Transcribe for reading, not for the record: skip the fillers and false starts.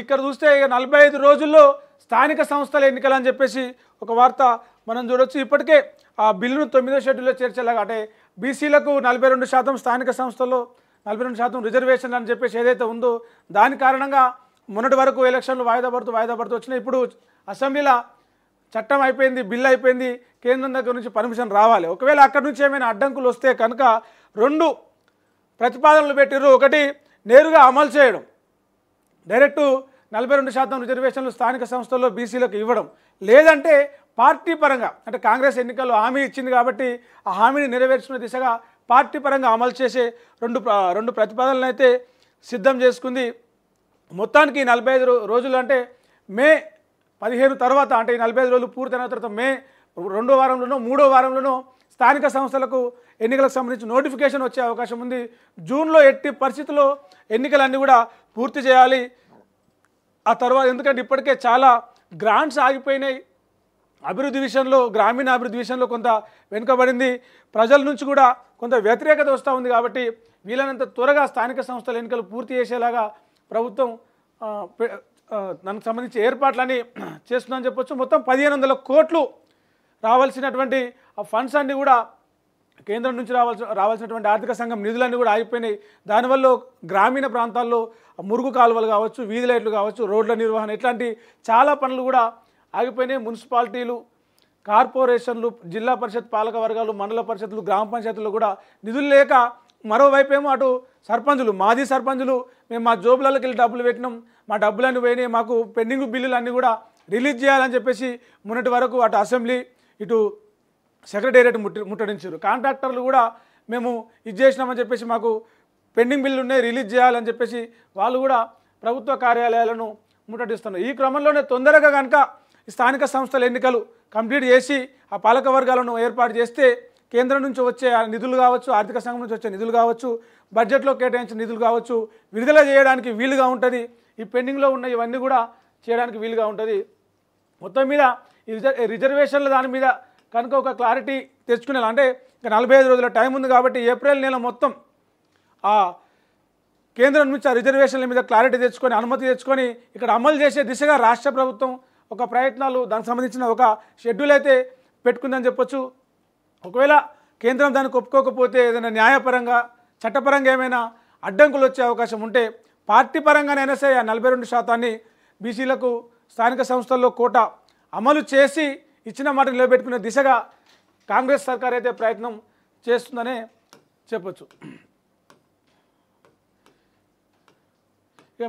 ఇక్కడ చూస్తే ఇక 45 రోజుల్లో స్థానిక సంస్థల ఎన్నికలు అని చెప్పేసి ఒక వార్త మనం చూడొచ్చు. ఇప్పటికే ఆ బిల్లును 9వ షెడ్యూల్లో చేర్చేలాగా అంటే బీసీలకు 42% స్థానిక సంస్థల్లో 42% రిజర్వేషన్ అని చెప్పేసి ఏదైతే ఉందో దాని కారణంగా మొన్నటి వరకు ఎలక్షన్లు వాయిదా పడుతూ వచ్చినాయి. ఇప్పుడు అసెంబ్లీలో చట్టం అయిపోయింది, బిల్లు అయిపోయింది, కేంద్రం దగ్గర నుంచి పర్మిషన్ రావాలి. ఒకవేళ అక్కడి నుంచి ఏమైనా అడ్డంకులు వస్తే కనుక 2 ప్రతిపాదనలు పెట్టిర్రు. ఒకటి నేరుగా అమలు చేయడం, డైరెక్టు 42% రిజర్వేషన్లు స్థానిక సంస్థల్లో బీసీలకు ఇవ్వడం, లేదంటే పార్టీ పరంగా అంటే కాంగ్రెస్ ఎన్నికల్లో హామీ ఇచ్చింది కాబట్టి ఆ హామీని నెరవేర్చుకునే దిశగా పార్టీ పరంగా అమలు చేసే రెండు ప్రతిపాదనలు అయితే సిద్ధం చేసుకుంది. మొత్తానికి 45 రోజులు అంటే మే 15 తర్వాత అంటే ఈ 45 రోజులు పూర్తయిన తర్వాత మే 2వ వారంలోనో 3వ వారంలోనో స్థానిక సంస్థలకు ఎన్నికలకు సంబంధించి నోటిఫికేషన్ వచ్చే అవకాశం ఉంది. జూన్లో ఎట్టి పరిస్థితుల్లో ఎన్నికలన్నీ కూడా పూర్తి చేయాలి. ఆ తర్వాత ఎందుకంటే ఇప్పటికే చాలా గ్రాంట్స్ ఆగిపోయినాయి. అభివృద్ధి విషయంలో, గ్రామీణ అభివృద్ధి విషయంలో కొంత వెనుకబడింది. ప్రజల నుంచి కూడా కొంత వ్యతిరేకత వస్తూ ఉంది. కాబట్టి వీలైనంత త్వరగా స్థానిక సంస్థల ఎన్నికలు పూర్తి చేసేలాగా ప్రభుత్వం దానికి సంబంధించి ఏర్పాట్లని చేస్తుందని చెప్పొచ్చు. మొత్తం 1500 కోట్లు రావాల్సినటువంటి ఆ ఫండ్స్ అన్నీ కూడా కేంద్రం నుంచి రావాల్సినటువంటి ఆర్థిక సంఘం నిధులన్నీ కూడా ఆగిపోయినాయి. దానివల్ల గ్రామీణ ప్రాంతాల్లో మురుగు కాలువలు కావచ్చు, వీధి లైట్లు కావచ్చు, రోడ్ల నిర్వహణ ఇట్లాంటి చాలా పనులు కూడా ఆగిపోయినాయి. మున్సిపాలిటీలు, కార్పొరేషన్లు, జిల్లా పరిషత్ పాలక వర్గాలు, మండల పరిషత్లు, గ్రామ పంచాయతీలు కూడా నిధులు లేక మరోవైపు ఏమో అటు సర్పంచులు, మాజీ సర్పంచులు మేము మా జోబులకి వెళ్ళి డబ్బులు పెట్టినాం, మా డబ్బులన్నీ పోయినాయి, మాకు పెండింగ్ బిల్లులు అన్నీ కూడా రిలీజ్ చేయాలని చెప్పేసి మొన్నటి వరకు అటు అసెంబ్లీ ఇటు సెక్రటేరియట్ ముట్టడించారు. కాంట్రాక్టర్లు కూడా మేము ఇది చేసినామని చెప్పేసి మాకు పెండింగ్ బిల్లు ఉన్నాయి రిలీజ్ చేయాలని చెప్పేసి వాళ్ళు కూడా ప్రభుత్వ కార్యాలయాలను ముట్టడిస్తున్నారు. ఈ క్రమంలోనే తొందరగా కనుక స్థానిక సంస్థల ఎన్నికలు కంప్లీట్ చేసి ఆ పాలక వర్గాలను ఏర్పాటు చేస్తే కేంద్రం నుంచి వచ్చే నిధులు కావచ్చు, ఆర్థిక సంఘం నుంచి వచ్చే నిధులు కావచ్చు, బడ్జెట్లో కేటాయించిన నిధులు కావచ్చు విడుదల చేయడానికి వీలుగా ఉంటుంది. ఈ పెండింగ్లో ఉన్న ఇవన్నీ కూడా చేయడానికి వీలుగా ఉంటుంది. మొత్తం మీద ఈ రిజర్వేషన్ల దాని మీద కనుక ఒక క్లారిటీ తెచ్చుకునేలా అంటే ఇంకా 45 రోజుల టైం ఉంది కాబట్టి ఏప్రిల్ నెల మొత్తం ఆ కేంద్రం నుంచి ఆ రిజర్వేషన్ల మీద క్లారిటీ తెచ్చుకొని అనుమతి తెచ్చుకొని ఇక్కడ అమలు చేసే దిశగా రాష్ట్ర ప్రభుత్వం ఒక ప్రయత్నాలు దానికి సంబంధించిన ఒక షెడ్యూల్ అయితే పెట్టుకుందని చెప్పొచ్చు. ఒకవేళ కేంద్రం దానికి ఒప్పుకోకపోతే ఏదైనా న్యాయపరంగా చట్టపరంగా ఏమైనా అడ్డంకులు వచ్చే అవకాశం ఉంటే పార్టీ పరంగానైనా సరే ఆ 42% బీసీలకు స్థానిక సంస్థల్లో కోటా అమలు చేసి ఇచ్చిన మాట నిలబెట్టుకునే దిశగా కాంగ్రెస్ సర్కార్ అయితే ప్రయత్నం చేస్తుందనే చెప్పొచ్చు. ఇక